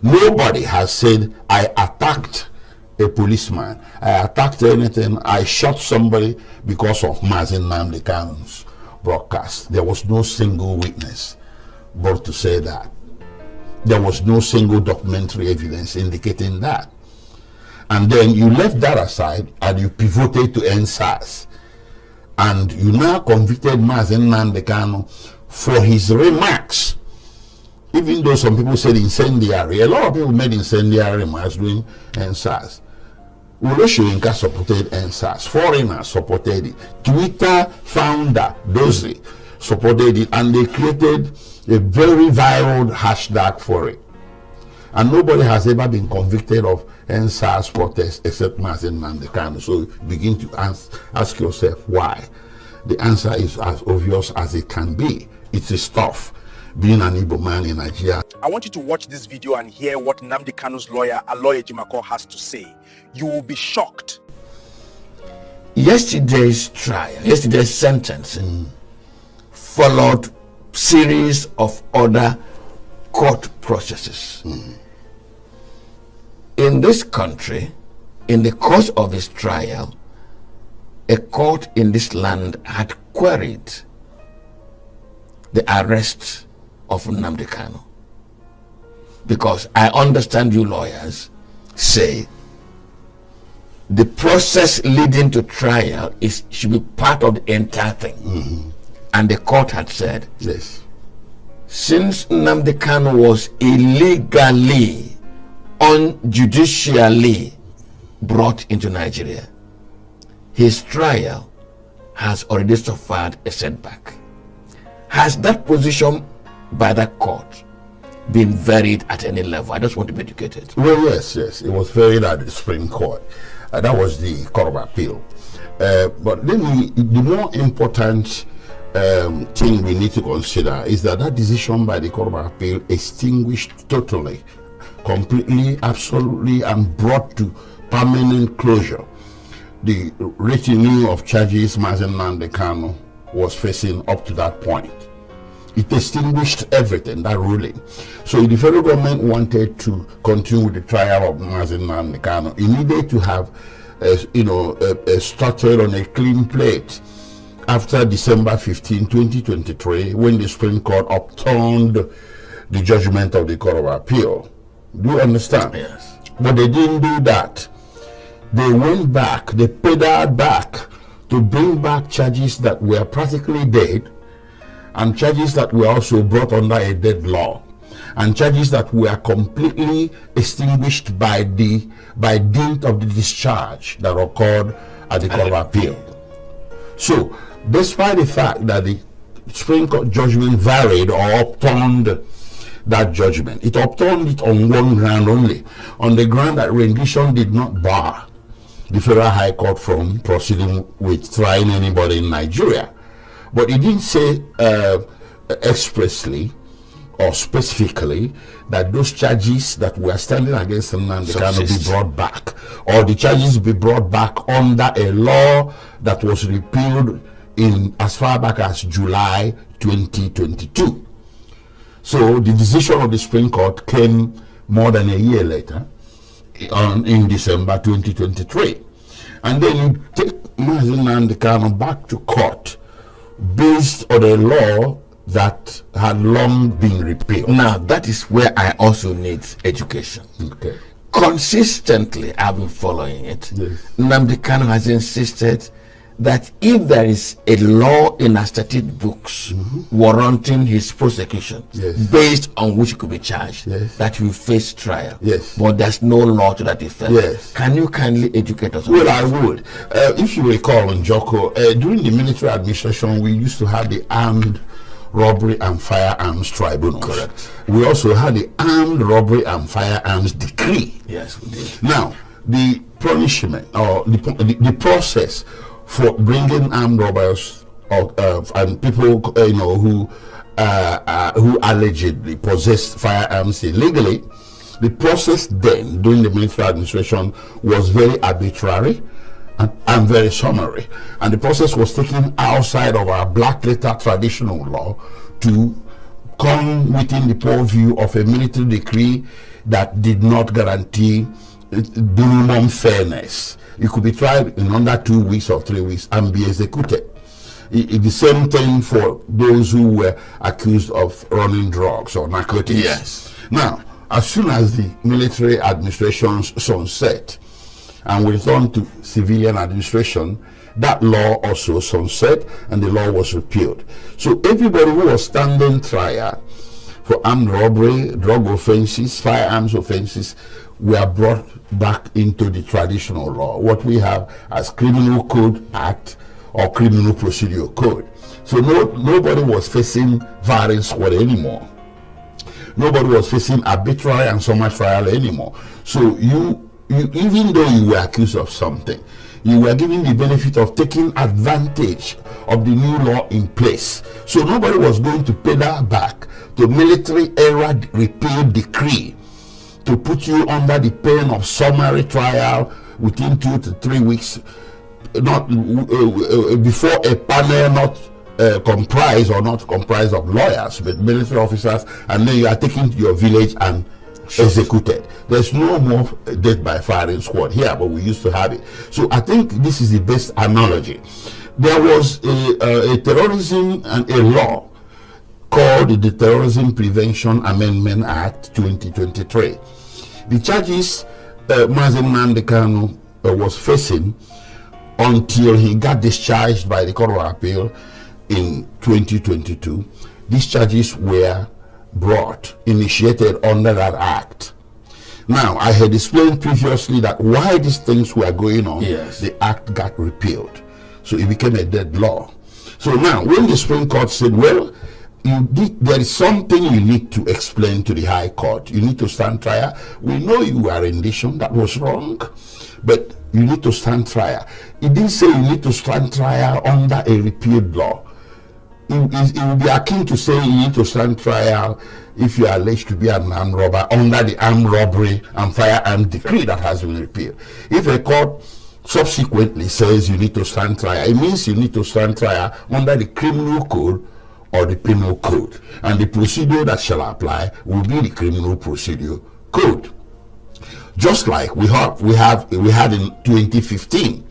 Nobody has said, I attacked a policeman, I attacked anything, I shot somebody because of Mazi Nnamdi Kanu's broadcast. There was no single witness brought to say that. There was no single documentary evidence indicating that. And then you left that aside and you pivoted to NSAS. And you now convicted Mazi Nnamdi Kanu for his remarks. Even though some people said incendiary, a lot of people made incendiary remarks during NSAS. Wole Soyinka supported NSAS. Foreigners supported it. Twitter founder Dozie supported it, and they created a very viral hashtag for it. And nobody has ever been convicted of NSAS protest except Mazi Nnamdi Kanu. So you begin to ask yourself why. The answer is as obvious as it can be. It's a stuff. Being an Igbo man in Nigeria. I want you to watch this video and hear what Nnamdi Kanu's lawyer, Aloy has to say. You will be shocked. Yesterday's trial, yesterday's sentencing followed series of other court processes. In this country, in the course of his trial, a court in this land had queried the arrest of Nnamdi Kanu, because I understand you lawyers say the process leading to trial should be part of the entire thing. And the court had said, yes, since Nnamdi Kanu was illegally, unjudicially brought into Nigeria, his trial has already suffered a setback. Has that position by that court been varied at any level? I just want to be educated. Well, yes, it was varied at the Supreme Court. That was the Court of Appeal. But then the more important thing we need to consider is that decision by the Court of Appeal extinguished totally, completely, absolutely, and brought to permanent closure the retinue of charges Mazi Nnamdi Kanu was facing up to that point. It extinguished everything, that ruling. So if the federal government wanted to continue with the trial of Mazi Nnamdi Kanu, it needed to have, started on a clean plate after December 15, 2023, when the Supreme Court upturned the judgment of the Court of Appeal. Do you understand? Yes. But they didn't do that. They went back, they pedaled back to bring back charges that were practically dead, and charges that were also brought under a dead law, and charges that were completely extinguished by dint of the discharge that occurred at the Court of Appeal. So, despite the fact that the Supreme Court judgment varied or upturned that judgment, it upturned it on one ground only, on the ground that rendition did not bar the Federal High Court from proceeding with trying anybody in Nigeria. But it didn't say expressly or specifically that those charges that were standing against Nnamdi Kanu be brought back, or the charges be brought back under a law that was repealed in as far back as July 2022. So the decision of the Supreme Court came more than a year later, in December 2023. And then you take Mazi Nnamdi Kanu back to court based on a law that had long been repealed. Now, that is where I also need education. Okay. Consistently, I've been following it. Yes. Nnamdi Kanu has insisted that if there is a law in our statute books warranting his prosecution, based on which he could be charged, that he will face trial. Yes. But there's no law to that effect. Yes. Can you kindly educate us on Well, that? I would. If you recall, in Joko, during the military administration, we used to have the Armed Robbery and Firearms Tribunals. Correct. We also had the Armed Robbery and Firearms Decree. Yes, we did. Now, the punishment or the process for bringing armed robbers and people who allegedly possessed firearms illegally, the process then during the military administration was very arbitrary and very summary, and the process was taken outside of our black letter traditional law to come within the purview of a military decree that did not guarantee minimum fairness. You could be tried in under 2 weeks or 3 weeks and be executed. The same thing for those who were accused of running drugs or narcotics. Yes. Now, as soon as the military administrations sunset and we return to civilian administration, that law also sunset and the law was repealed. So everybody who was standing trial for armed robbery, drug offenses, firearms offenses were brought back into the traditional law, what we have as Criminal Code Act or Criminal Procedure Code. So nobody was facing firing squad anymore. Nobody was facing arbitrary and summary trial anymore. So you even though you were accused of something, you were given the benefit of taking advantage of the new law in place. So nobody was going to pedal back to military era repeal decree to put you under the pain of summary trial within 2 to 3 weeks, not before a panel not comprised of lawyers but military officers, and then you are taken to your village and executed. There's no more death by firing squad here, but we used to have it. So I think this is the best analogy. There was a terrorism and a law called the Terrorism Prevention Amendment Act 2023. The charges Mazi Nnamdi Kanu was facing until he got discharged by the Court of Appeal in 2022, these charges were initiated under that act. Now, I had explained previously that while these things were going on, yes, the act got repealed. So it became a dead law. So now, when the Supreme Court said, well, there is something you need to explain to the High Court. You need to stand trial. We know you are rendition, that was wrong, but you need to stand trial. It didn't say you need to stand trial under a repealed law. It would be akin to say you need to stand trial if you are alleged to be an armed robber under the armed robbery and firearm decree that has been repealed. If a court subsequently says you need to stand trial, it means you need to stand trial under the criminal code or the penal code, and the procedure that shall apply will be the criminal procedure code. Just like we had in 2015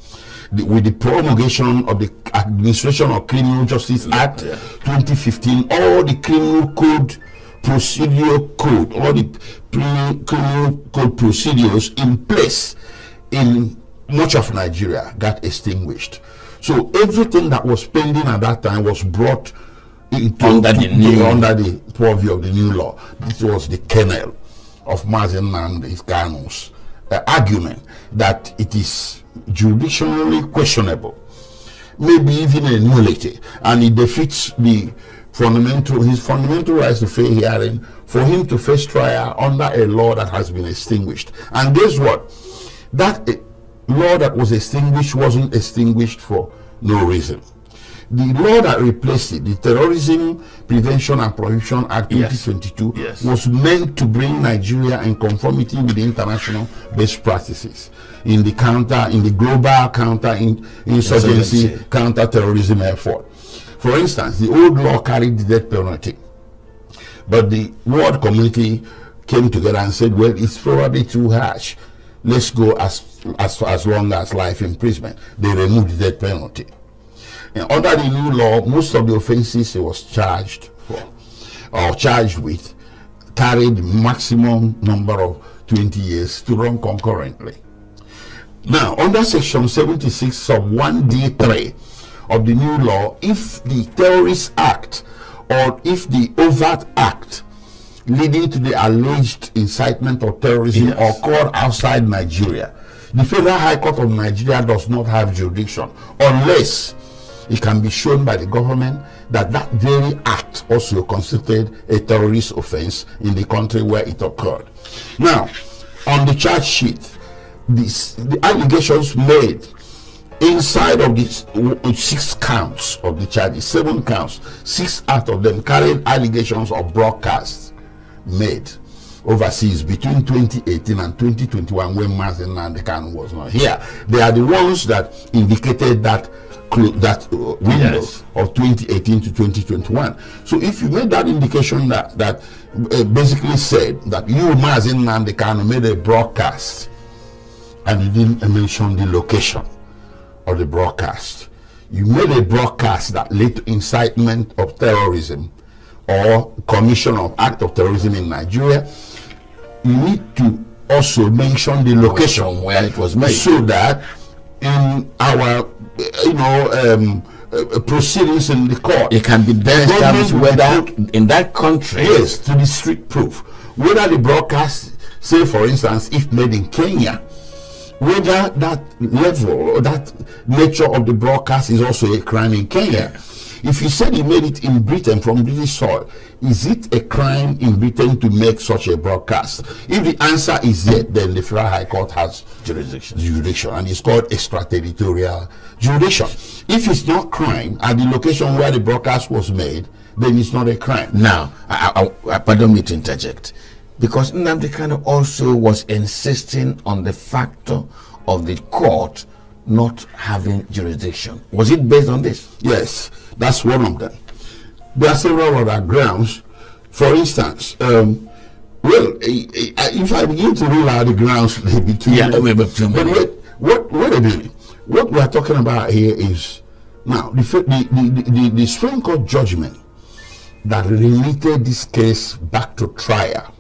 with the promulgation of the Administration of Criminal Justice Act 2015, all the criminal code procedure code, all the criminal code procedures in place in much of Nigeria got extinguished. So everything that was pending at that time was brought under the purview of the new law. This was the kernel of Mazi Nnamdi Kanu's argument that it is jurisdictionally questionable, maybe even a nullity, and it defeats his fundamental rights to fair hearing for him to face trial under a law that has been extinguished. And guess what? That law that was extinguished wasn't extinguished for no reason. The law that replaced it, the Terrorism Prevention and Prohibition Act 2022, was meant to bring Nigeria in conformity with the international best practices in the global counter-insurgency, counter-terrorism effort. For instance, the old law carried the death penalty, but the world community came together and said, well, it's probably too harsh. Let's go as long as life imprisonment. They removed the death penalty. And under the new law, most of the offenses he was charged with carried the maximum number of 20 years to run concurrently. Now, under section 76 sub 1D3 of the new law, if the terrorist act or if the overt act leading to the alleged incitement of terrorism occurred outside Nigeria, the Federal High Court of Nigeria does not have jurisdiction unless it can be shown by the government that that very act also constituted a terrorist offense in the country where it occurred. Now, on the charge sheet, the allegations made inside of these 6 counts of the charges, 7 counts, 6 out of them carried allegations of broadcasts made overseas between 2018 and 2021 when Mazi Nnamdi Kanu was not here. They are the ones that indicated that window of 2018 to 2021. So if you made that indication that basically said that you, Mazi Nnamdi Kanu, made a broadcast and you didn't mention the location of the broadcast, you made a broadcast that led to incitement of terrorism or commission of act of terrorism in Nigeria, you need to also mention the location where it was made, so that in our proceedings in the court, it can be then established whether in that country, yes, to the strict proof, whether the broadcast, say for instance, if made in Kenya, whether that level or that nature of the broadcast is also a crime in Kenya. If you said you made it in Britain from British soil, is it a crime in Britain to make such a broadcast? If the answer is yes, then the Federal High Court has jurisdiction, and it's called extraterritorial jurisdiction. If it's not crime at the location where the broadcast was made, then it's not a crime. Now, I pardon me to interject, because Nnamdi Kanu also was insisting on the factor of the court not having jurisdiction. Was it based on this? Yes, that's one of them. There are several other grounds. For instance, if I begin to rule out the grounds, maybe two minutes. But wait a minute. What we are talking about here is now the Supreme Court judgment that remitted this case back to trial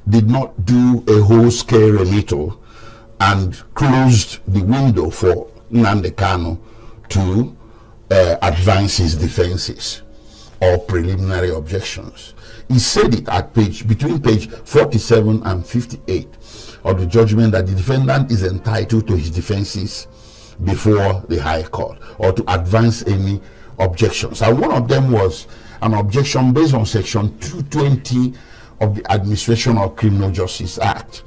did not do a whole-scale remittal and closed the window for Nnamdi Kanu to advance his defenses or preliminary objections. He said it at between page 47 and 58 of the judgment that the defendant is entitled to his defenses before the High Court or to advance any objections. And one of them was an objection based on section 220 of the Administration of Criminal Justice Act,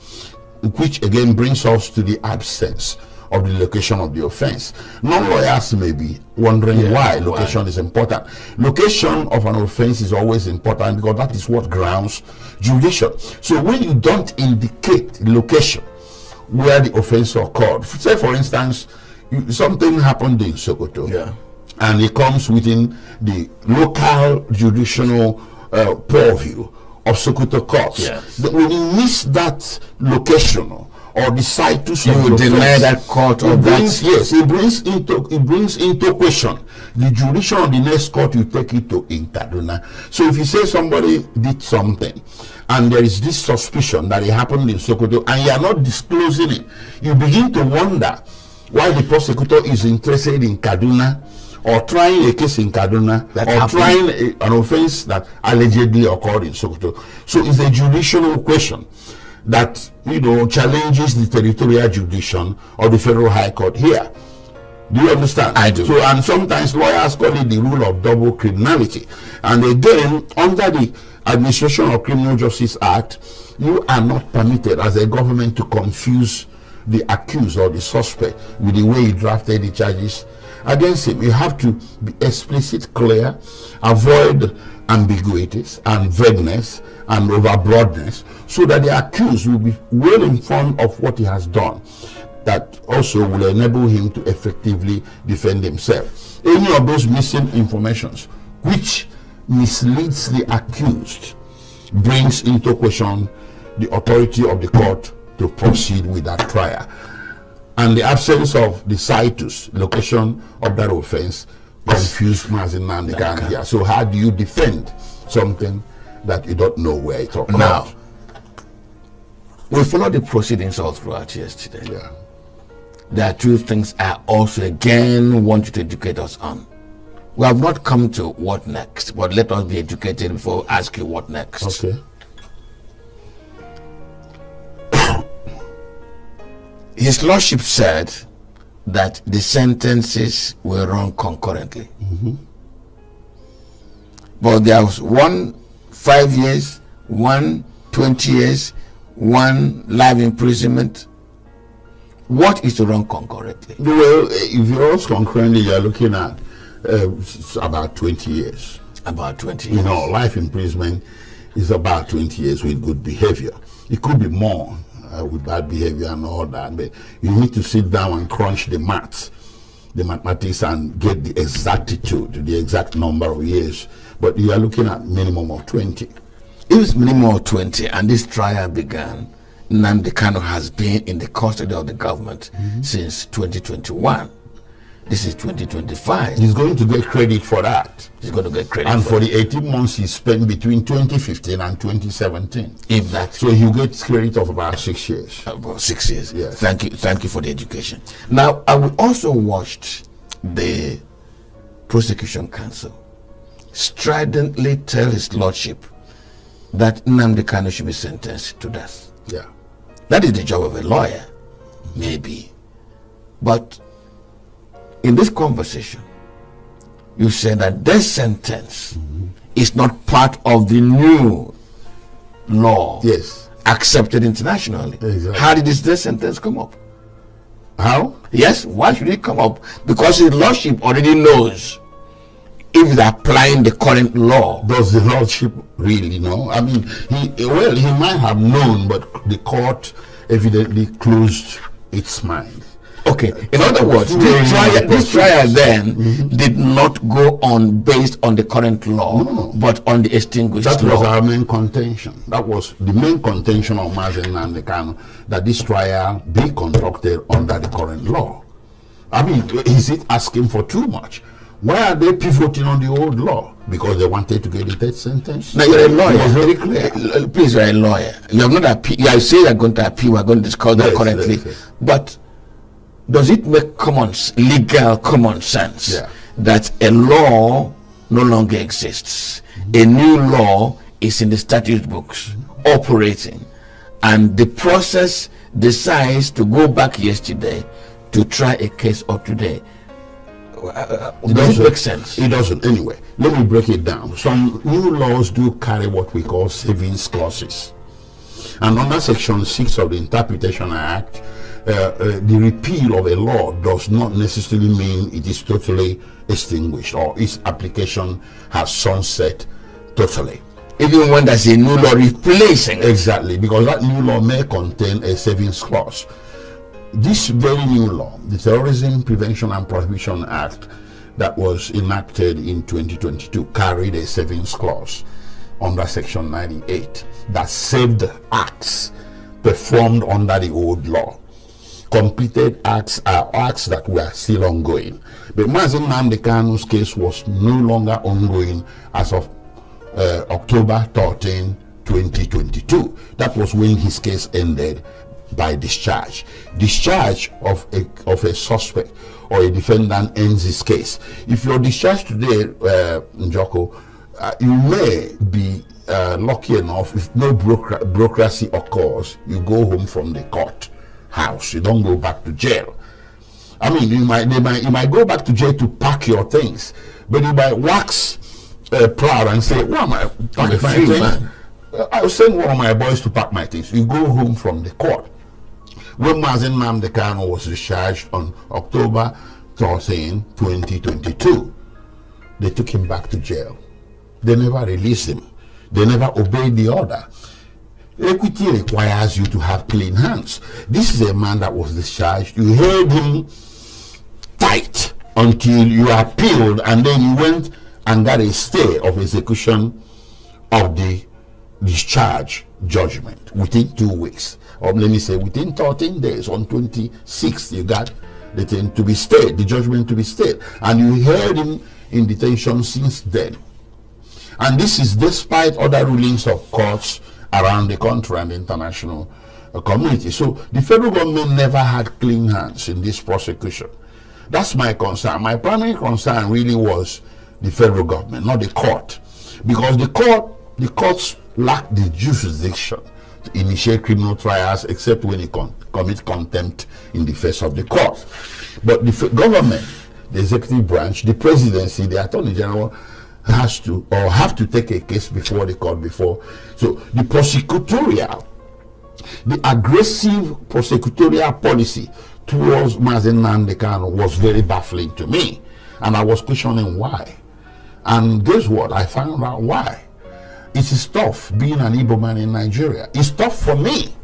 which again brings us to the absence of the location of the offense. Non-lawyers may be wondering why location is important. Location of an offense is always important because that is what grounds jurisdiction. So when you don't indicate location where the offense occurred, say for instance, something happened in Sokoto, and it comes within the local judicial purview of Sokoto courts. When you miss that location or the situs, you would deny that court of that. Yes, it brings into question the jurisdiction of the next court you take it to in Kaduna. So if you say somebody did something and there is this suspicion that it happened in Sokoto and you are not disclosing it, you begin to wonder why the prosecutor is interested in Kaduna or trying a case in Kaduna or trying an offense that allegedly occurred in Sokoto. So it's a judicial question that challenges the territorial jurisdiction of the Federal High Court here. Do you understand? I do. So, and sometimes lawyers call it the rule of double criminality. And again, under the Administration of Criminal Justice Act, you are not permitted as a government to confuse the accused or the suspect with the way you drafted the charges against him. You have to be explicit, clear, avoid ambiguities and vagueness and overbroadness, so that the accused will be well informed of what he has done. That also will enable him to effectively defend himself. Any of those missing informations which misleads the accused brings into question the authority of the court to proceed with that trial. And the absence of the situs, location of that offense, confused Mazi Nnamdi Kanu here. So how do you defend something that you don't know where it occurred? Now, we followed the proceedings all throughout yesterday. There are two things I also again want you to educate us on. We have not come to what next, but let us be educated before we ask you what next. Okay. His Lordship said that the sentences were run concurrently. But there was one 5 years, one 20 years, one life imprisonment. What is to run concurrently? Well, if you run concurrently, you're looking at about 20 years. About 20 years. Life imprisonment is about 20 years with good behavior. It could be more with bad behavior and all that, but you need to sit down and crunch the maths the mathematics and get the exactitude, the exact number of years, but you are looking at minimum of 20. It was minimum of 20, and this trial began. Nnamdi Kanu has been in the custody of the government since 2021. This is 2025. He's going to get credit for that. He's going to get credit. And for the 18 months he spent between 2015 and 2017. If that. So he'll get credit of about 6 years. About 6 years. Yes. Thank you for the education. Now, I will also watched the prosecution counsel stridently tell his lordship that Nnamdi Kanu should be sentenced to death. Yeah. That is the job of a lawyer, maybe. But in this conversation, you said that death sentence is not part of the new law. Yes. Accepted internationally. Exactly. How did this death sentence come up? How? Yes, why should it come up? Because his lordship already knows if they're applying the current law. Does the lordship really know? I mean, he might have known, but the court evidently closed its mind. Okay, in other words, this trial then did not go on based on the current law, but on the extinguished law. That was our main contention. That was the main contention of Mazi Nnamdi Kanu, that this trial be conducted under the current law. I mean, is it asking for too much? Why are they pivoting on the old law? Because they wanted to get the death sentence? Now, you're a lawyer. It was very clear. Please, you're a lawyer. You have not appealed. You say you're going to appeal. We're going to discuss that currently. Yes. But does it make legal common sense that a law no longer exists? A new law is in the statute books operating, and the process decides to go back yesterday to try a case of today? Does it make sense? It doesn't. Anyway, let me break it down. Some new laws do carry what we call savings clauses. And under Section 6 of the Interpretation Act, the repeal of a law does not necessarily mean it is totally extinguished or its application has sunset totally. Even when there's a new law replacing it. Exactly, because that new law may contain a savings clause. This very new law, the Terrorism Prevention and Prohibition Act that was enacted in 2022, carried a savings clause under Section 98 that saved acts performed under the old law. Completed acts are acts that were still ongoing. But Mazi Nnamdi Kanu's case was no longer ongoing as of October 13, 2022. That was when his case ended by discharge. Discharge of a suspect or a defendant ends his case. If you're discharged today, Njoko, you may be lucky enough, if no bureaucracy occurs, you go home from the court house. You don't go back to jail. I mean, you might go back to jail to pack your things, but you might wax proud and say, "Why am I packing my things? I'll send one of my boys to pack my things." You go home from the court. When Mazi Nnamdi Kanu was discharged on October 13, 2022, they took him back to jail. They never released him. They never obeyed the order. Equity requires you to have clean hands. This is a man that was discharged. You held him tight until you appealed, and then you went and got a stay of execution of the discharge judgment within 2 weeks. Or let me say within 13 days, on 26th, you got the thing to be stayed, the judgment to be stayed. And you held him in detention since then. And this is despite other rulings of courts around the country and the international community. So the federal government never had clean hands in this prosecution. That's my concern. My primary concern really was the federal government, not the court. Because the courts lack the jurisdiction to initiate criminal trials except when you commit contempt in the face of the court. But the government, the executive branch, the presidency, the attorney general have to take a case before the court so the prosecutorial, the aggressive prosecutorial policy towards Mazi Nnamdi Kanu was very baffling to me, and I was questioning why. And guess what? I found out why. It is tough being an Igbo man in Nigeria. It's tough for me.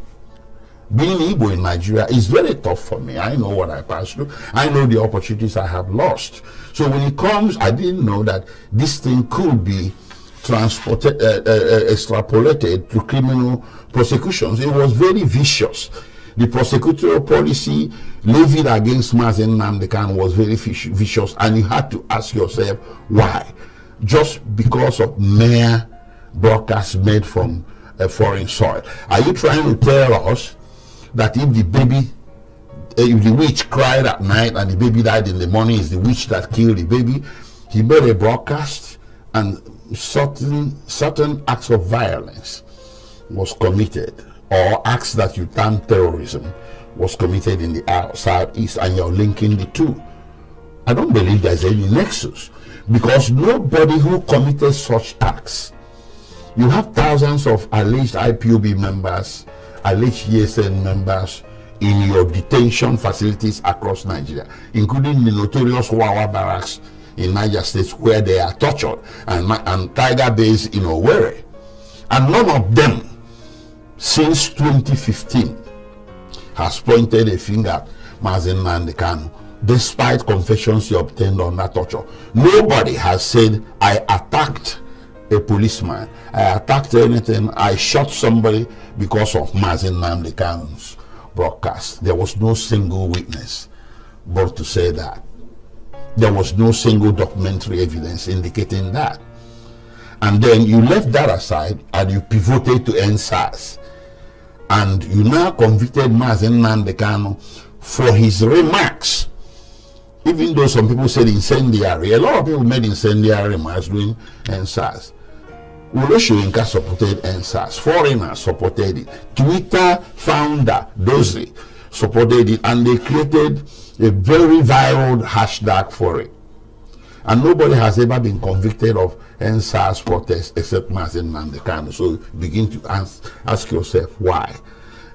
Being Igbo in Nigeria is very tough for me. I know what I passed through. I know the opportunities I have lost. So when it comes, I didn't know that this thing could be transported, extrapolated to criminal prosecutions. It was very vicious. The prosecutorial policy levied against Mazi Nnamdi Kanu was very vicious, and you had to ask yourself why. Just because of mere broadcasts made from a foreign soil. Are you trying to tell us that if the baby, if the witch cried at night and the baby died in the morning, is the witch that killed the baby? He made a broadcast and certain acts of violence was committed, or acts that you term terrorism was committed in the southeast, and you're linking the two. I don't believe there's any nexus, because nobody who committed such acts, you have thousands of alleged IPOB members, alleged ESN members in your detention facilities across Nigeria, including the notorious Wawa barracks in Niger State, where they are tortured, and Tiger Base in Owerri. And none of them since 2015 has pointed a finger at Mazi Nnamdi Kanu, despite confessions he obtained under torture. Nobody has said, I attacked a policeman, I attacked anything, I shot somebody because of Mazi Nnamdi Kanu's broadcast. There was no single witness brought to say that. There was no single documentary evidence indicating that. And then you left that aside and you pivoted to NSAS. And you now convicted Mazi Nnamdi Kanu for his remarks. Even though some people said incendiary, a lot of people made incendiary remarks during NSAS. Uloshoyinka supported NSAS. Foreigners supported it. Twitter founder Dozie supported it, and they created a very viral hashtag for it. And nobody has ever been convicted of NSAS protests except Mazi Nnamdi Kanu. So you begin to ask yourself why.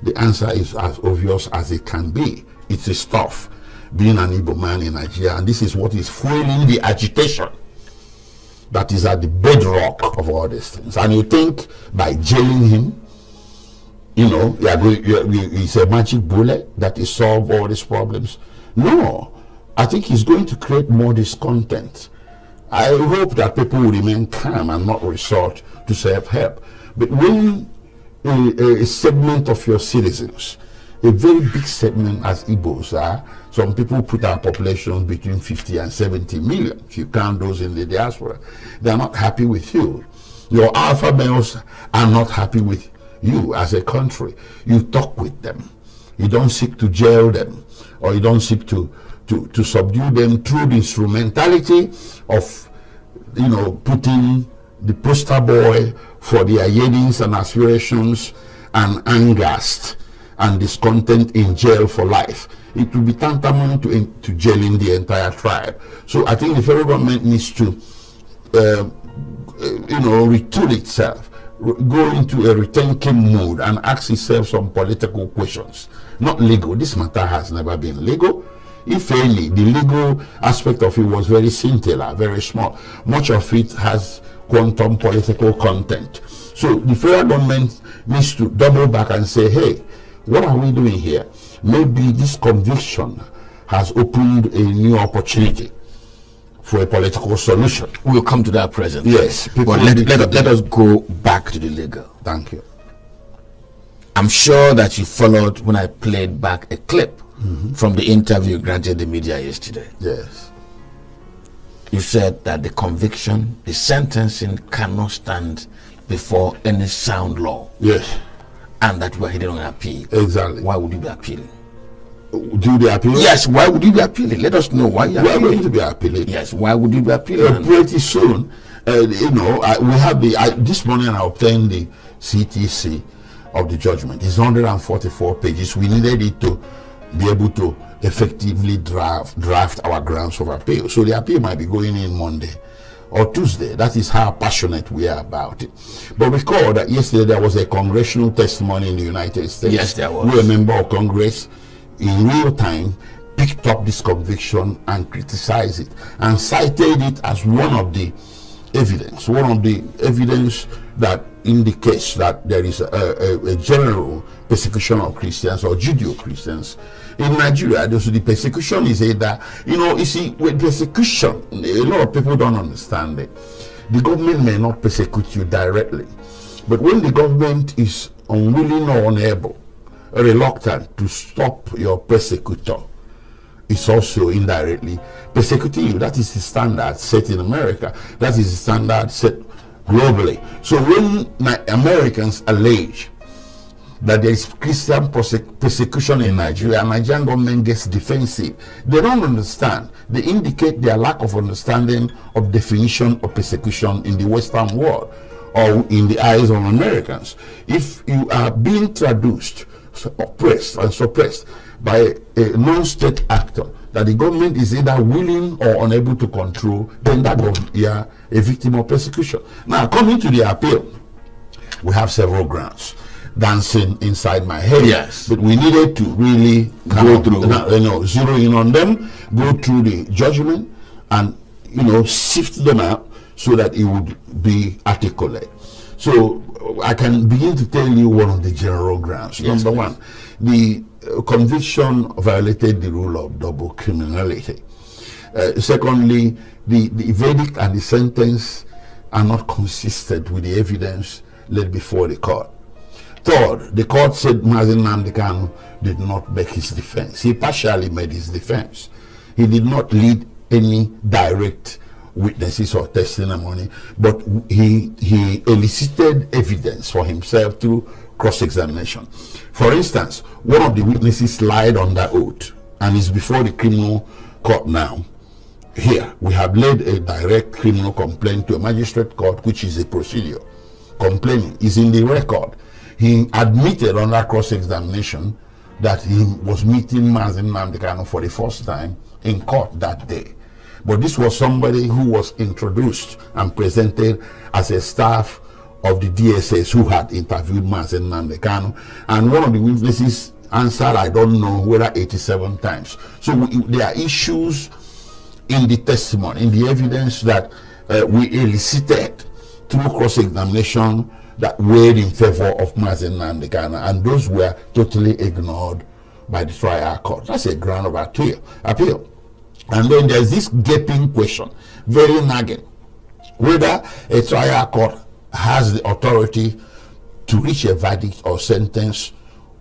The answer is as obvious as it can be. It is tough being an Igbo man in Nigeria, and this is what is fueling the agitation that is at the bedrock of all these things. And you think by jailing him, you know, it's a magic bullet that will solve all these problems? No, I think he's going to create more discontent. I hope that people will remain calm and not resort to self-help. But when a segment of your citizens, a very big segment as Igbos are, some people put our population between 50 and 70 million, if you count those in the diaspora, they are not happy with you. Your alpha males are not happy with you as a country. You talk with them. You don't seek to jail them, or you don't seek to subdue them through the instrumentality of, you know, putting the poster boy for their yearnings and aspirations and angst and discontent in jail for life. It will be tantamount to jailing the entire tribe. So I think the federal government needs to, retool itself, go into a rethinking mood and ask itself some political questions. Not legal. This matter has never been legal. If any, the legal aspect of it was very scintillant, very small. Much of it has quantum political content. So the federal government needs to double back and say, hey, what are we doing here? Maybe this conviction has opened a new opportunity for a political solution. We'll come to that presently. Yes. But let us go back to the legal. Thank you. I'm sure that you followed when I played back a clip from the interview granted the media yesterday. Yes. You said that the conviction, the sentencing cannot stand before any sound law. Yes. And that you are heading on appeal. Exactly. Why would you be appealing? Do the appeal? Yes, why would you be appealing? Let us know why you are appealing. appealing. We are going to be appealing. Yes, why would you be appealing? Pretty soon. We have this morning I obtained the CTC of the judgment. It's 144 pages. We needed it to be able to effectively draft our grounds of appeal. So the appeal might be going in Monday or Tuesday. That is how passionate we are about it. But recall that yesterday there was a congressional testimony in the United States. Yes, there was. Where a member of Congress in real time picked up this conviction and criticized it and cited it as one of the evidence that indicates that there is a general persecution of Christians or Judeo-Christians. In Nigeria, the persecution is either, you see, with persecution, a lot of people don't understand it. The government may not persecute you directly, but when the government is unwilling or unable, reluctant to stop your persecutor, it's also indirectly persecuting you. That is the standard set in America. That is the standard set globally. So when Americans allege that there is Christian persecution in Nigeria, and Nigerian government gets defensive, they don't understand. They indicate their lack of understanding of definition of persecution in the Western world or in the eyes of Americans. If you are being traduced, oppressed and suppressed by a non-state actor that the government is either willing or unable to control, then you are a victim of persecution. Now, coming to the appeal, we have several grounds dancing inside my head. Yes. But we needed to really go through, zero in on them, go through the judgment, and sift them out so that it would be articulate. So I can begin to tell you one of the general grounds. Yes, Number one, the conviction violated the rule of double criminality. Secondly, the verdict and the sentence are not consistent with the evidence laid before the court. Third, the court said Mazi Nnamdi Kanu did not make his defense. He partially made his defense. He did not lead any direct witnesses or testimony, but he elicited evidence for himself through cross-examination. For instance, one of the witnesses lied under oath and is before the criminal court now. Here, we have laid a direct criminal complaint to a magistrate court, which is a procedure. Complaining is in the record. He admitted under cross-examination that he was meeting Mazi Nnamdi Kanu for the first time in court that day. But this was somebody who was introduced and presented as a staff of the DSS who had interviewed Mazi Nnamdi Kanu. And one of the witnesses answered, I don't know, whether 87 times. So there are issues in the testimony, in the evidence that we elicited through cross-examination that weighed in favor of Mazi Nnamdi Kanu, and those were totally ignored by the trial court. That's a ground of appeal. And then there's this gaping question, very nagging, whether a trial court has the authority to reach a verdict or sentence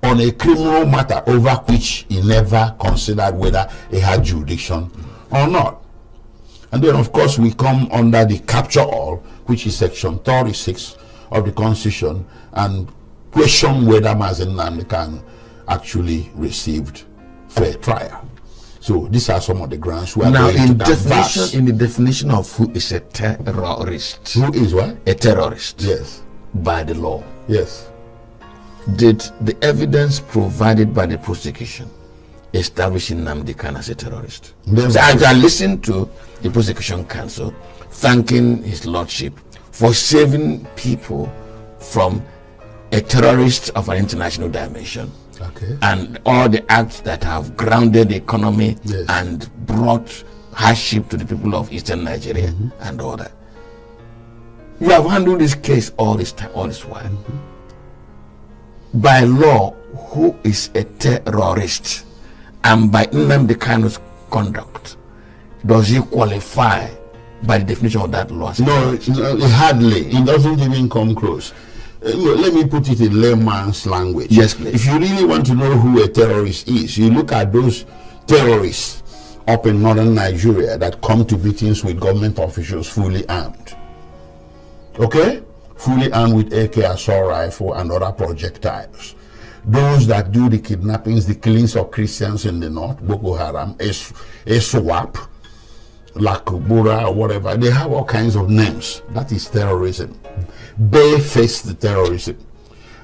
on a criminal matter over which he never considered whether he had jurisdiction or not. And then, of course, we come under the capture all, which is section 36 of the Constitution, and question whether Mazi Nnamdi Kanu actually received fair trial. So these are some of the grounds we are now going in to definition. In the definition of who is a terrorist, who is what? A terrorist. Yes. By the law. Yes. Did the evidence provided by the prosecution establishing Nnamdi Kanu as a terrorist? So I listened to the prosecution counsel thanking his lordship for saving people from a terrorist of an international dimension. Okay. And all the acts that have grounded the economy, yes, and brought hardship to the people of eastern Nigeria, and all that. You have handled this case all this time, all this while. By law, who is a terrorist? And by Nnamdi Kanu's conduct, does he qualify by the definition of that law? No, hardly. It doesn't even come close. Let me put it in layman's language. Yes, please. If you really want to know who a terrorist is, you look at those terrorists up in northern Nigeria that come to meetings with government officials fully armed. Okay? Fully armed with AK assault rifle and other projectiles. Those that do the kidnappings, the killings of Christians in the north, Boko Haram, SWAP, Lakubura, or whatever, they have all kinds of names. That is terrorism. Barefaced terrorism.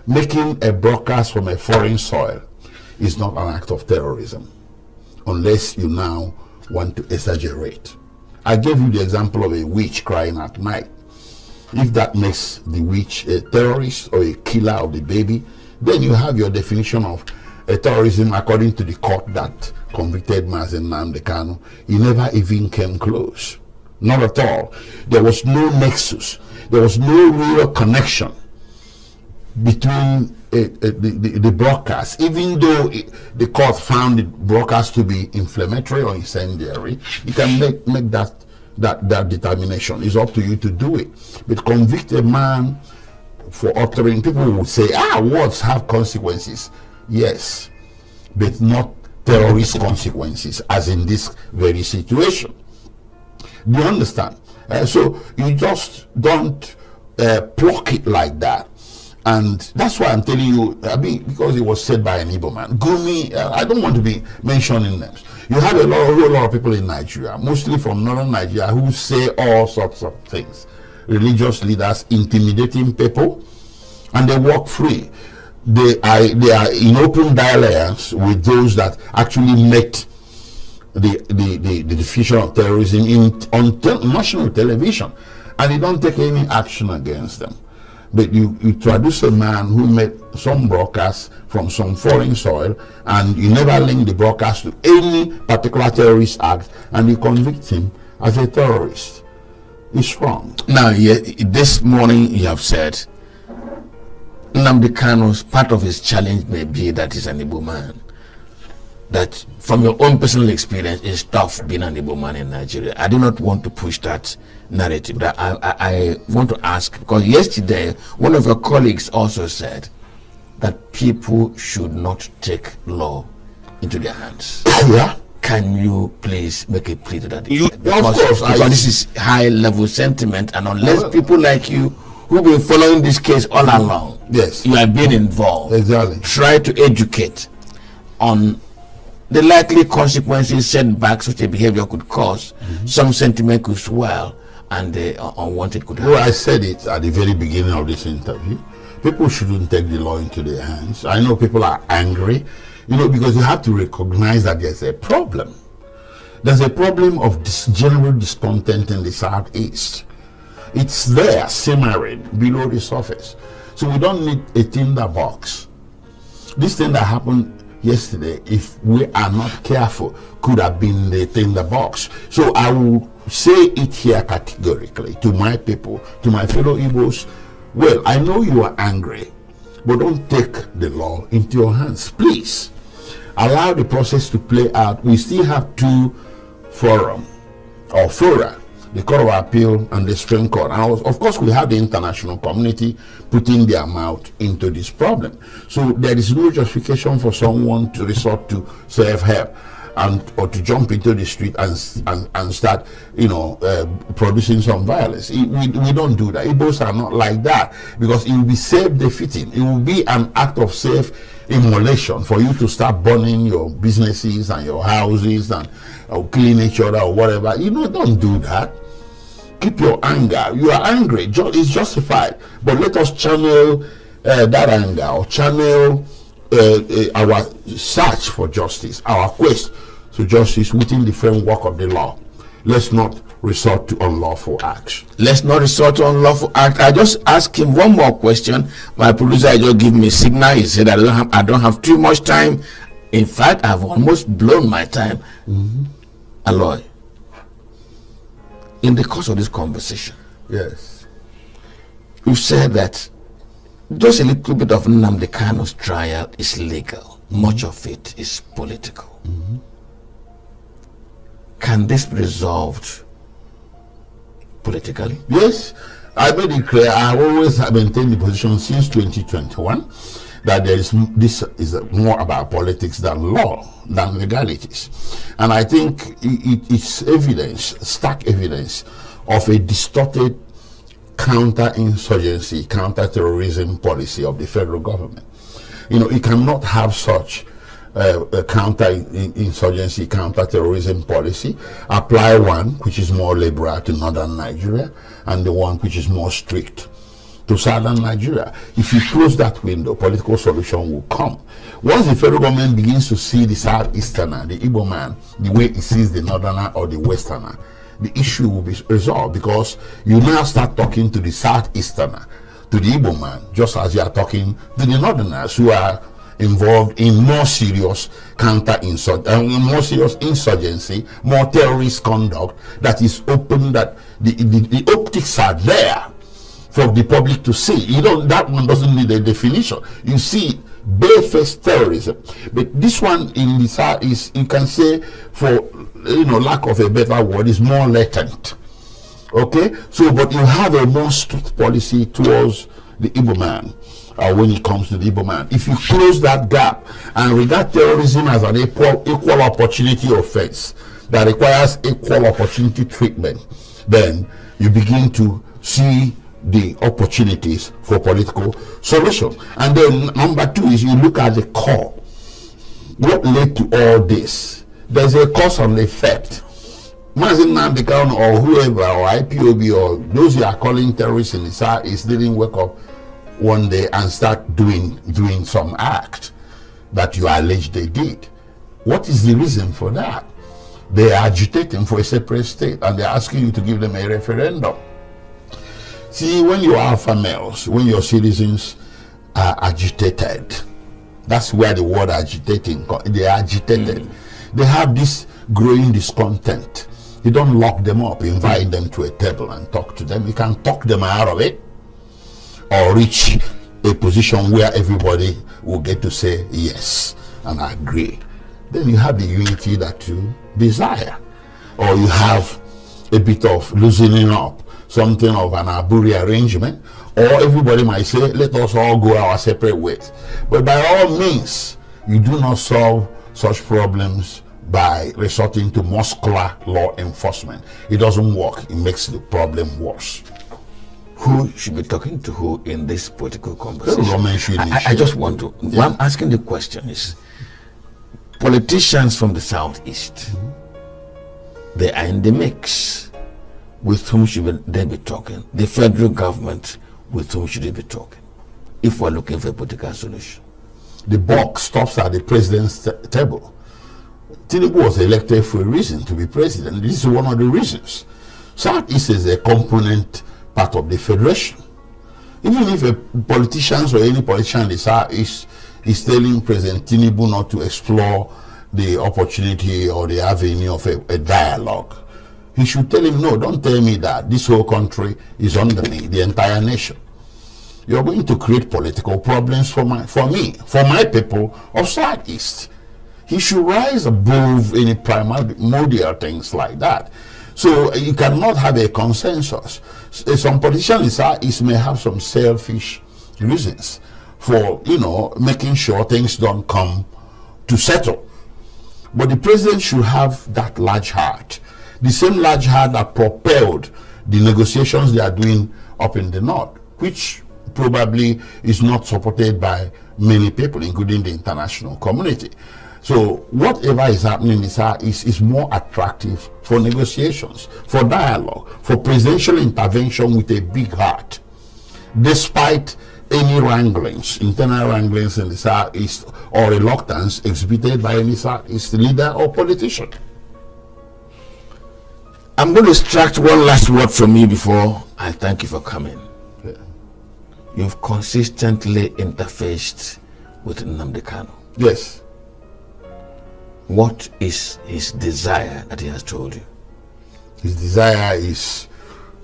Making a broadcast from a foreign soil is not an act of terrorism, unless you now want to exaggerate. I gave you the example of a witch crying at night. If that makes the witch a terrorist or a killer of the baby, then you have your definition of a terrorism according to the court that convicted Mazi Nnamdi Kanu. He never even came close. Not at all. There was no nexus. There was no real connection between the broadcast, even though the court found the broadcast to be inflammatory or incendiary, you can make that determination. It's up to you to do it. But convict a man for uttering, people would say, words have consequences. Yes, but not terrorist consequences, as in this very situation. Do you understand? So you just don't pluck it like that. And that's why I'm telling you, I mean, because it was said by an Igbo man. Gumi, I don't want to be mentioning names. You have a whole lot of people in Nigeria, mostly from northern Nigeria, who say all sorts of things. Religious leaders intimidating people, and they walk free. They are in open dialogues with those that actually met the diffusion of terrorism on national television, and they don't take any action against them. But you traduce a man who made some broadcast from some foreign soil, and you never link the broadcast to any particular terrorist act, and you convict him as a terrorist. It's wrong. Now, this morning you have said Nnamdi Kanu's part of his challenge may be that he's an Igbo man. That from your own personal experience, it's tough being an Igbo man in Nigeria. I do not want to push that narrative. That I want to ask, because yesterday one of your colleagues also said that people should not take law into their hands. Yeah. Can you please make a plea to that? Because this is high level sentiment, and unless people like you who've been following this case all along, yes, you have been involved. Exactly. Try to educate on the likely consequences setbacks such a behavior could cause. Some sentiment could swell, and the unwanted could happen. Well, I said it at the very beginning of this interview. People shouldn't take the law into their hands. I know people are angry, because you have to recognize that there's a problem. There's a problem of general discontent in the Southeast. It's there, simmering below the surface. So we don't need a tinderbox. This thing that happened yesterday, if we are not careful, could have been the tinderbox. So I will say it here categorically to my people, to my fellow Igbos. Well, I know you are angry, but don't take the law into your hands. Please allow the process to play out. We still have two fora, the Court of Appeal and the Supreme Court. And of course, we have the international community putting their mouth into this problem. So there is no justification for someone to resort to self-help or to jump into the street and start, producing some violence. We don't do that. Igbos are not like that, because it will be self-defeating. It will be an act of self-immolation for you to start burning your businesses and your houses and killing each other or whatever. Don't do that. Keep your anger. You are angry. It's justified. But let us channel that anger, or channel our search for justice, our quest to justice within the framework of the law. Let's not resort to unlawful acts. Let's not resort to unlawful act. I just asked him one more question. My producer just gave me a signal. He said I don't have too much time. In fact, I've almost blown my time. Aloy, in the course of this conversation, yes, you've said that just a little bit of Nnamdi Kanu's trial is legal. Much of it is political. Can this be resolved politically? Yes, I made it clear. I always have maintained the position since 2021 that this is more about politics than law, than legalities. And I think it's evidence, stark evidence of a distorted counter-insurgency, counter-terrorism policy of the federal government. You cannot have such a counter-insurgency, counter-terrorism policy, apply one which is more liberal to northern Nigeria and the one which is more strict to southern Nigeria. If you close that window, political solution will come. Once the federal government begins to see the southeasterner, the Igbo man, the way he sees the northerner or the westerner, the issue will be resolved, because you now start talking to the southeasterner, to the Igbo man, just as you are talking to the northerners who are involved in more serious more serious insurgency, more terrorist conduct that is open, that the optics are there for the public to see. You know, that one doesn't need a definition. You see barefaced terrorism. But this one in the South is, you can say, for lack of a better word, is more latent. Okay, so but you have a more strict policy towards the Igbo man when it comes to the Igbo man. If you close that gap and regard terrorism as an equal opportunity offense that requires equal opportunity treatment, then you begin to see the opportunities for political solution. And then number two is you look at the core. What led to all this? There's a cause and effect. Mazi Nnamdi Kanu or whoever, or IPOB, or those you are calling terrorists in the South, is didn't wake up one day and start doing some act that you allege they did. What is the reason for that? They are agitating for a separate state and they're asking you to give them a referendum. See, when you are alpha males, when your citizens are agitated, that's where the word agitating, they are agitated. They have this growing discontent. You don't lock them up, invite them to a table and talk to them. You can talk them out of it or reach a position where everybody will get to say yes and agree. Then you have the unity that you desire. Or you have a bit of loosening up, something of an Aburi arrangement, or everybody might say, let us all go our separate ways. But by all means, you do not solve such problems by resorting to muscular law enforcement. It doesn't work. It makes the problem worse. Who should be talking to who in this political conversation? I just want to, what I'm asking the question is, politicians from the Southeast, they are in the mix. With whom should they be talking? The federal government, with whom should they be talking? If we're looking for a political solution. The buck stops at the president's table. Tinubu was elected for a reason, to be president. This is one of the reasons. Southeast is a component part of the federation. Even if a politician or any politician in the Southeast is telling President Tinubu not to explore the opportunity or the avenue of a dialogue, he should tell him, no, don't tell me that. This whole country is under me, the entire nation. You're going to create political problems for my people of Southeast. He should rise above any primordial things like that. So you cannot have a consensus. Some politicians in Southeast may have some selfish reasons for, making sure things don't come to settle. But the president should have that large heart. The same large heart that propelled the negotiations they are doing up in the north, which probably is not supported by many people, including the international community. So whatever is happening is more attractive for negotiations, for dialogue, for presidential intervention with a big heart, despite any wranglings, internal wranglings in the Southeast, or reluctance exhibited by any Southeast leader or politician. I'm going to extract one last word from you before I thank you for coming. Yeah. You've consistently interfaced with Nnamdi Kanu. Yes. What is his desire that he has told you? His desire is,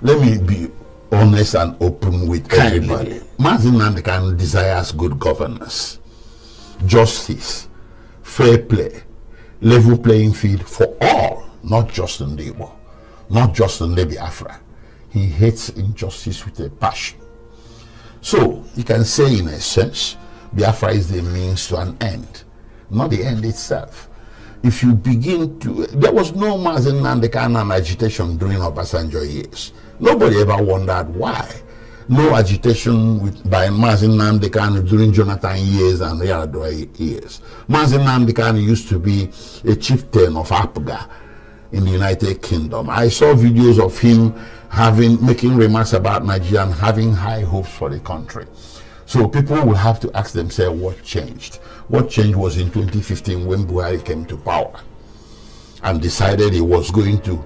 let me be honest and open with everybody. Mazi Nnamdi Kanu desires good governance, justice, fair play, level playing field for all, not just in the Igbo, not just in the Biafra. He hates injustice with a passion. So you can say, in a sense, Biafra is the means to an end, not the end itself. If you begin to, there was no Mazi Nnamdi Kanu agitation during Obasanjo years. Nobody ever wondered why. No agitation by Mazi Nnamdi Kanu during Jonathan years and Yar'Adua years. Mazi Nnamdi Kanu used to be a chieftain of Abuja in the United Kingdom. I saw videos of him making remarks about Nigeria and having high hopes for the country. So people will have to ask themselves what changed. What changed was in 2015 when Buhari came to power and decided he was going to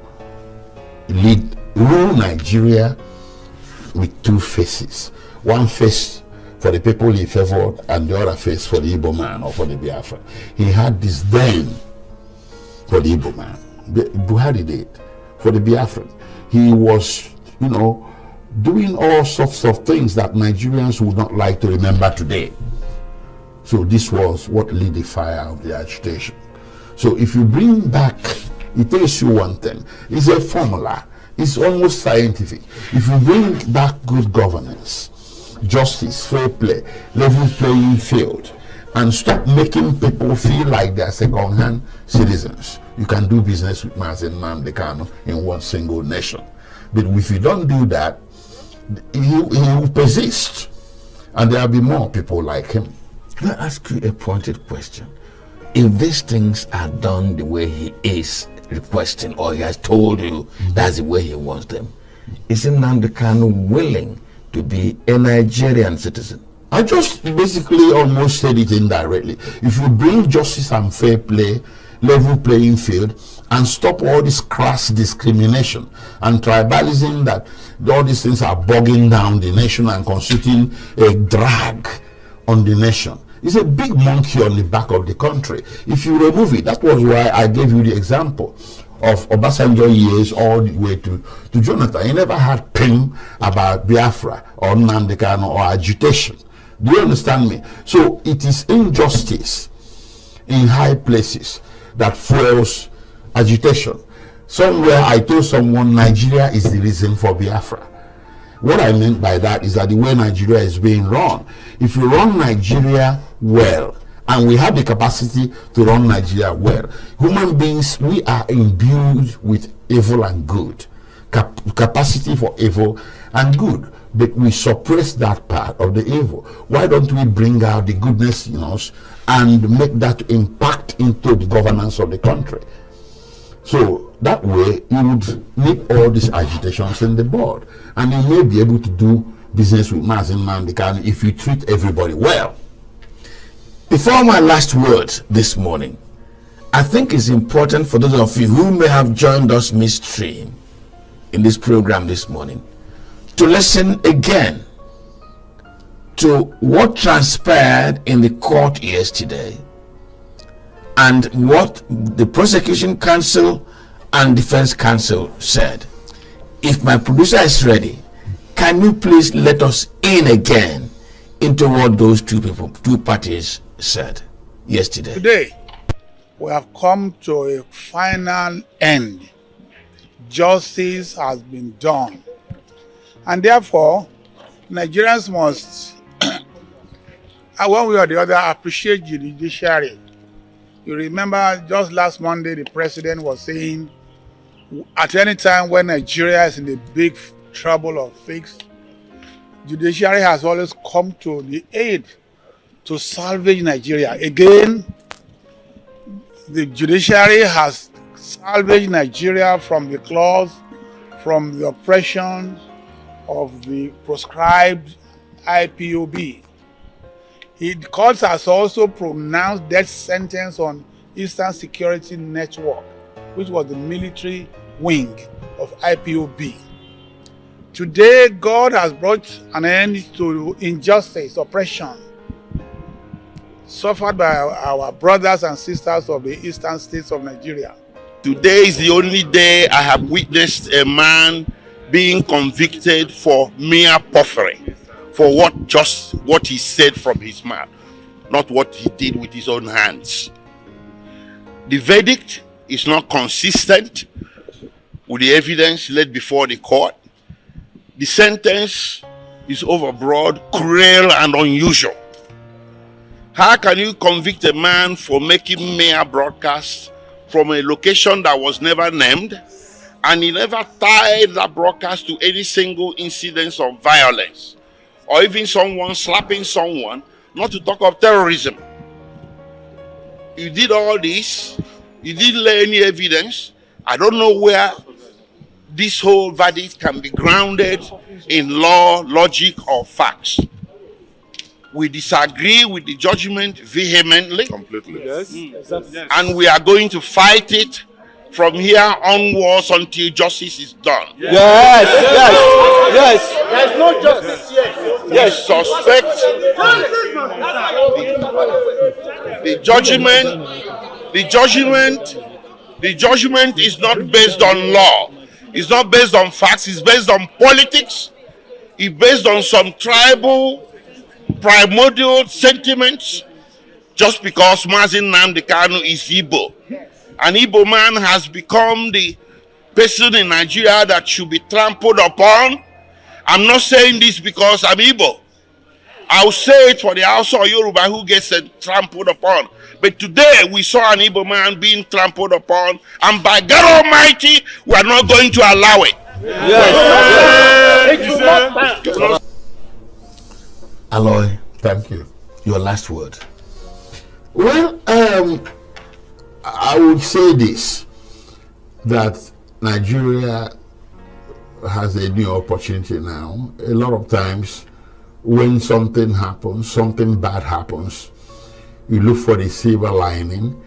rule Nigeria with two faces. One face for the people he favored and the other face for the Igbo man or for the Biafra. He had disdain for the Igbo man. Buhari did for the Biafran. He was, doing all sorts of things that Nigerians would not like to remember today. So this was what lit the fire of the agitation. So if you bring back, it tells you one thing. It's a formula. It's almost scientific. If you bring back good governance, justice, fair play, level playing field, and stop making people feel like they're second-hand citizens, you can do business with Mazi Nnamdi Kanu in one single nation. But if you don't do that, he will persist, and there will be more people like him. Can I ask you a pointed question? If these things are done the way he is requesting, or he has told you that's the way he wants them, is Nnamdi Kanu willing to be a Nigerian citizen? I just basically almost said it indirectly. If you bring justice and fair play, level playing field, and stop all this crass discrimination and tribalism, that all these things are bogging down the nation and constituting a drag on the nation. It's a big monkey on the back of the country. If you remove it, that was why I gave you the example of Obasanjo years all the way to Jonathan. He never had pain about Biafra or Nnamdi Kanu or agitation. Do you understand me? So it is injustice in high places that fuels agitation. Somewhere I told someone Nigeria is the reason for Biafra. What I meant by that is that the way Nigeria is being run, if you run Nigeria well, and we have the capacity to run Nigeria well, human beings, we are imbued with evil and good, capacity for evil and good, but we suppress that part of the evil. Why don't we bring out the goodness in us and make that impact into the governance of the country? So that way you would need all these agitations in the board, and you may be able to do business with Mazi Nnamdi Kanu if you treat everybody well. Before my last word this morning, I think it's important for those of you who may have joined us midstream in this program this morning to listen again to what transpired in the court yesterday and what the prosecution counsel and defense counsel said. If my producer is ready, can you please let us in again into what those two parties said yesterday? Today, we have come to a final end. Justice has been done. And therefore, Nigerians must, one way or the other, appreciate the judiciary. You remember just last Monday, the president was saying, at any time when Nigeria is in a big trouble or fix, judiciary has always come to the aid to salvage Nigeria. Again, the judiciary has salvaged Nigeria from the claws, from the oppression of the proscribed IPOB. The court has also pronounced death sentence on Eastern Security Network, which was the military wing of IPOB. Today, God has brought an end to injustice, oppression, suffered by our brothers and sisters of the eastern states of Nigeria. Today is the only day I have witnessed a man being convicted for mere puffery, for what he said from his mouth, not what he did with his own hands. The verdict is not consistent with the evidence laid before the court. The sentence is overbroad, cruel, and unusual. How can you convict a man for making mere broadcasts from a location that was never named, and he never tied that broadcast to any single incident of violence, or even someone slapping someone, not to talk of terrorism? You did all this, you didn't lay any evidence. I don't know where this whole verdict can be grounded in law, logic, or facts. We disagree with the judgment vehemently. Completely. Yes. Exactly. And we are going to fight it from here onwards until justice is done. Yes. There's no justice yet. Yes. Suspect the judgment is not based on law. It's not based on facts. It's based on politics is based on some tribal, primordial sentiments, just because Mazi Nnamdi Kanu is Igbo. An Igbo man has become the person in Nigeria that should be trampled upon. I'm not saying this because I'm Igbo. I'll say it for the Hausa or Yoruba who gets trampled upon. But today we saw an Igbo man being trampled upon, and by God Almighty, we are not going to allow it. Yes. Aloy, Thank you. your last word. Well, I would say this, that Nigeria has a new opportunity now. A lot of times when something happens, something bad happens, you look for the silver lining,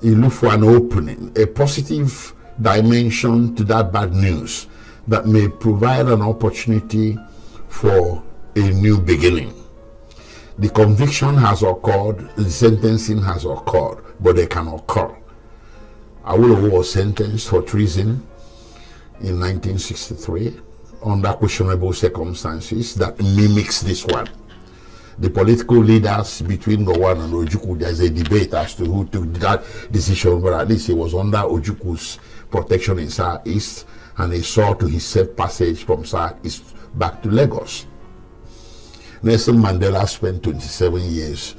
you look for an opening, a positive dimension to that bad news that may provide an opportunity for a new beginning. The conviction has occurred, the sentencing has occurred, but they can occur. Awolowo was sentenced for treason in 1963 under questionable circumstances that mimics this one. The political leaders between Gowon and Ojukwu, there's a debate as to who took that decision, but at least it was under Ojukwu's protection in Southeast, and he saw to his safe passage from Southeast back to Lagos. Nelson Mandela spent 27 years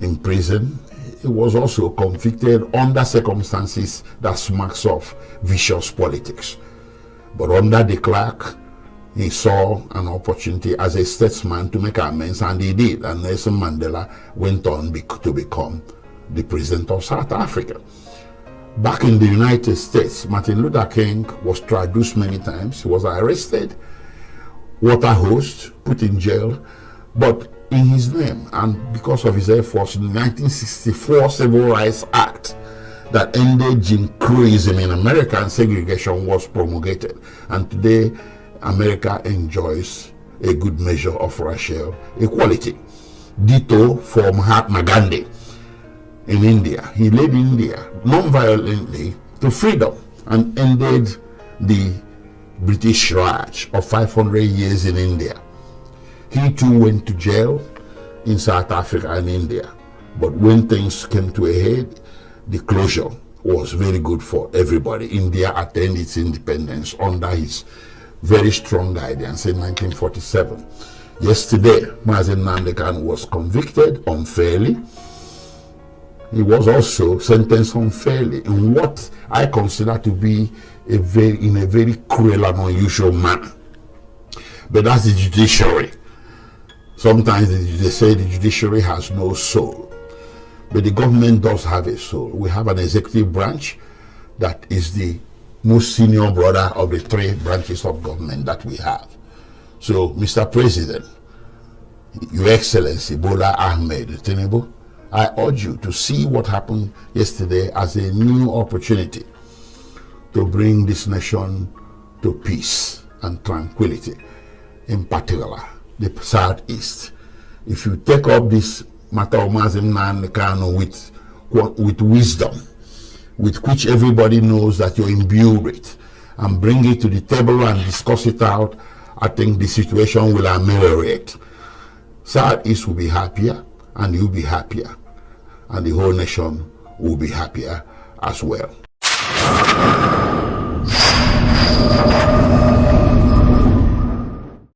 in prison. He was also convicted under circumstances that smacks of vicious politics. But under de Klerk, he saw an opportunity as a statesman to make amends, and he did. And Nelson Mandela went on to become the president of South Africa. Back in the United States, Martin Luther King was traduced many times. He was arrested, water hosed, put in jail, but in his name and because of his efforts, in the 1964 Civil Rights Act that ended Jim Crowism in America and segregation was promulgated. And today, America enjoys a good measure of racial equality. Ditto for Mahatma Gandhi in India. He led India non-violently to freedom and ended the British Raj of 500 years in India. He too went to jail in South Africa and India. But when things came to a head, the closure was very good for everybody. India attained its independence under his very strong guidance in 1947. Yesterday, Mazi Nnamdi Kanu was convicted unfairly. He was also sentenced unfairly in what I consider to be a very cruel and unusual manner. But that's the judiciary. Sometimes they say the judiciary has no soul, but the government does have a soul. We have an executive branch that is the most senior brother of the three branches of government that we have. So, Mr. President, Your Excellency Bola Ahmed Tinubu, I urge you to see what happened yesterday as a new opportunity to bring this nation to peace and tranquility, in particular the Southeast. If you take up this matter of Mazi Nnamdi Kanu with wisdom, with which everybody knows that you're imbued with, and bring it to the table and discuss it out, I think the situation will ameliorate. Southeast will be happier, and you'll be happier, and the whole nation will be happier as well.